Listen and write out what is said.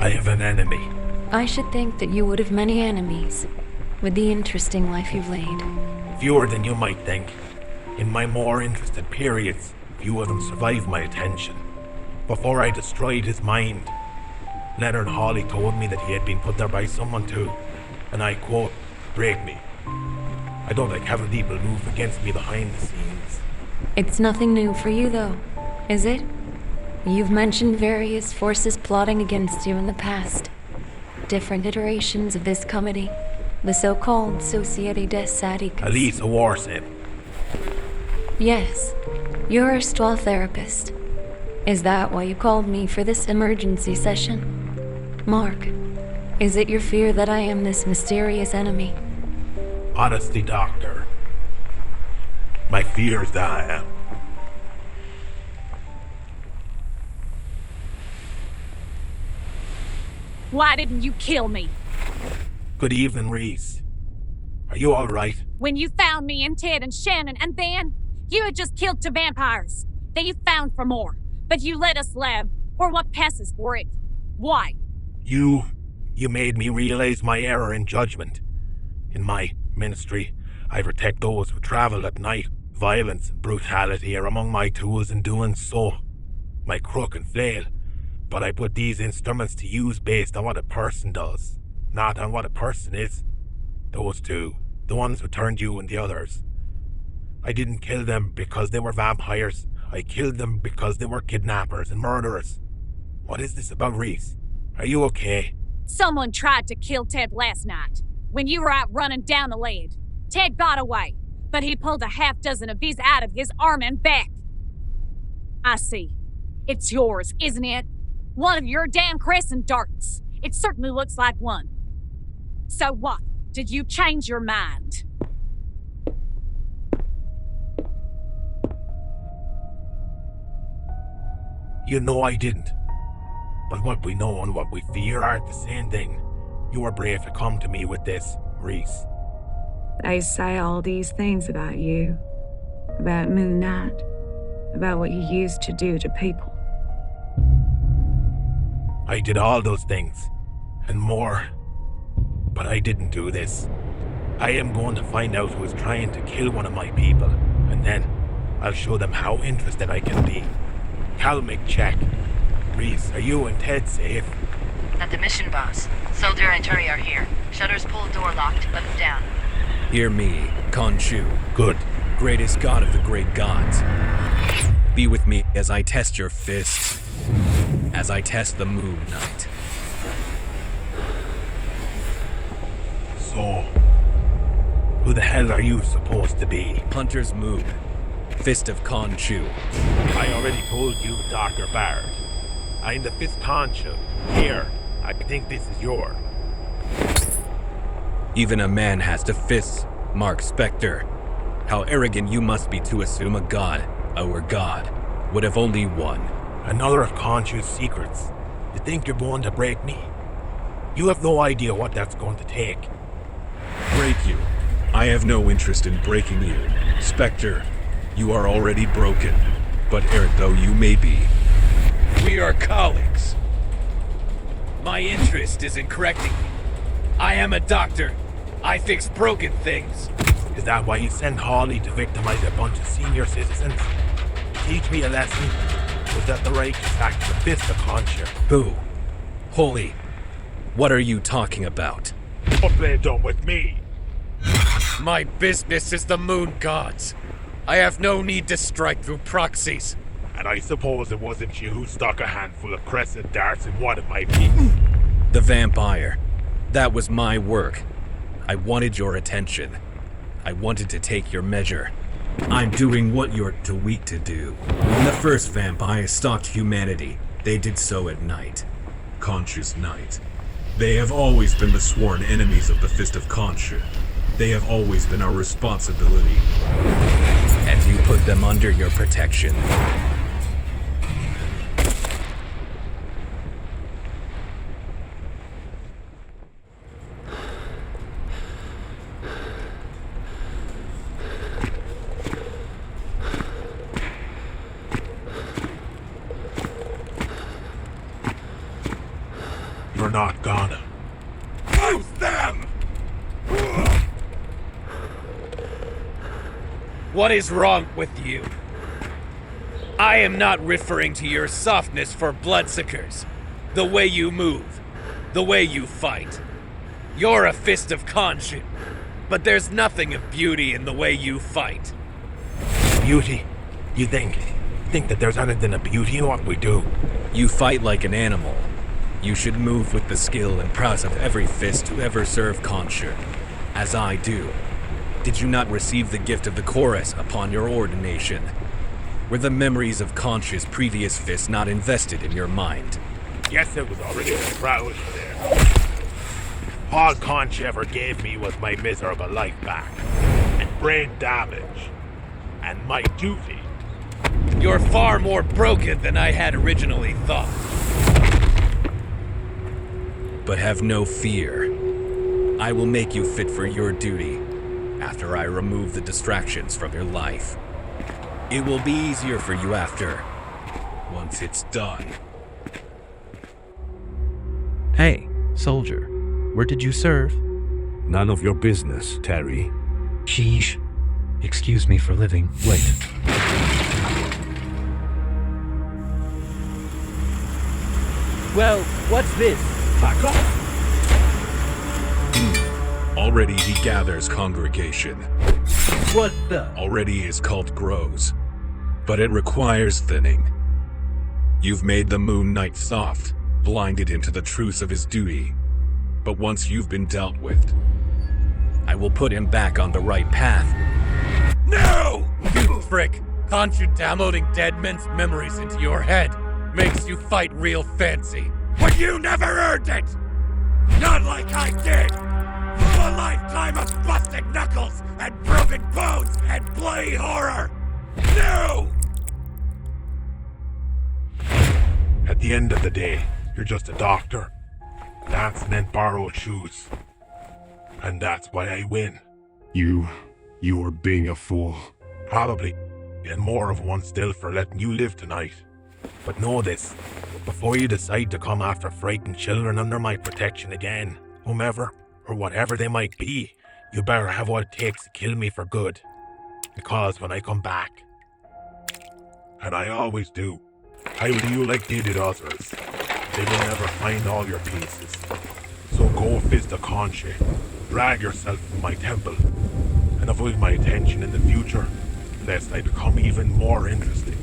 I have an enemy. I should think that you would have many enemies, with the interesting life you've led. Fewer than you might think. In my more interested periods, few of them survived my attention. Before I destroyed his mind, Leonard Hawley told me that he had been put there by someone to, and I quote, break me. I don't like having people move against me behind the scenes. It's nothing new for you, though, is it? You've mentioned various forces plotting against you in the past. Different iterations of this comedy. The so-called Société des Sadiques. At least a war sim. Yes, you're a Stoil therapist. Is that why you called me for this emergency session? Mark, is it your fear that I am this mysterious enemy? Honestly, Doctor, my fear is that I am. Why didn't you kill me? Good evening, Reese. Are you alright? When you found me and Ted and Shannon, and then you had just killed 2 vampires. Then you found for more. But you let us live, or what passes for it. Why? You made me realize my error in judgment. In my ministry, I protect those who travel at night. Violence and brutality are among my tools in doing so. My crook and flail. But I put these instruments to use based on what a person does, not on what a person is. Those two, the ones who turned you and the others. I didn't kill them because they were vampires. I killed them because they were kidnappers and murderers. What is this about, Reese? Are you okay? Someone tried to kill Ted last night. When you were out running down the lead. Ted got away, but he pulled a half-dozen of these out of his arm and back. I see. It's yours, isn't it? One of your damn crescent darts. It certainly looks like one. So what? Did you change your mind? You know I didn't. But what we know and what we fear aren't the same thing. You were brave to come to me with this, Reese. They say all these things about you. About Moon Knight. About what you used to do to people. I did all those things. And more. But I didn't do this. I am going to find out who is trying to kill one of my people. And then, I'll show them how interested I can be. Calmic check. Reese, are you and Ted safe? At the mission, boss. Soldier and Turi are here. Shutters pulled, door locked. Let them down. Hear me, Khonshu. Good. Greatest god of the great gods. Be with me as I test your fists. As I test the Moon Knight. So, who the hell are you supposed to be? Hunter's Moon. Fist of Khonshu. I already told you, Dr. Bard. I'm the Fist Khonshu. Here, I think this is yours. Even a man has to fists, Mark Spector. How arrogant you must be to assume a god, our god, would have only one. Another of Khonshu's secrets. You think you're going to break me? You have no idea what that's going to take. Break you? I have no interest in breaking you. Spectre, you are already broken. But ere though you may be, we are colleagues. My interest is in correcting you. I am a doctor. I fix broken things. Is that why you sent Hawley to victimize a bunch of senior citizens? Teach me a lesson? Was that the right to sack the Fist of Khonshu? Who? Holy. What are you talking about? What they done with me? My business is the moon gods. I have no need to strike through proxies. And I suppose it wasn't you who stuck a handful of crescent darts in one of my people. The vampire. That was my work. I wanted your attention. I wanted to take your measure. I'm doing what you're too weak to do. When the first vampires stalked humanity, they did so at night. Khonshu's night. They have always been the sworn enemies of the Fist of Khonshu. They have always been our responsibility. And you put them under your protection. You're not gonna. Use them! What is wrong with you? I am not referring to your softness for bloodsuckers. The way you move. The way you fight. You're a fist of Khonshu, but there's nothing of beauty in the way you fight. Beauty? You think that there's anything of beauty in what we do? You fight like an animal. You should move with the skill and prowess of every fist to ever serve Khonshu, as I do. Did you not receive the gift of the chorus upon your ordination? Were the memories of Khonshu's previous fists not invested in your mind? Yes, it was already proud there. All Khonshu ever gave me was my miserable life back, and brain damage, and my duty. You're far more broken than I had originally thought. But have no fear. I will make you fit for your duty after I remove the distractions from your life. It will be easier for you after, once it's done. Hey, soldier, where did you serve? None of your business, Terry. Sheesh. Excuse me for living. Wait. Well, what's this? Back off! Already he gathers congregation. What the? Already his cult grows. But it requires thinning. You've made the Moon Knight soft, blinded him to the truths of his duty. But once you've been dealt with, I will put him back on the right path. no! You frick! Khonshu downloading dead men's memories into your head makes you fight real fancy. But you never earned it! Not like I did! A lifetime of busted knuckles and broken bones and bloody horror! No! At the end of the day, you're just a doctor, dancing in borrowed shoes. And that's why I win. You are being a fool. Probably, and more of one still for letting you live tonight. But know this, before you decide to come after frightened children under my protection again, whomever or whatever they might be, you better have what it takes to kill me for good. Because when I come back, and I always do, I will do like they did others. They will never find all your pieces. So go fist a Khonshu, drag yourself from my temple, and avoid my attention in the future, lest I become even more interesting.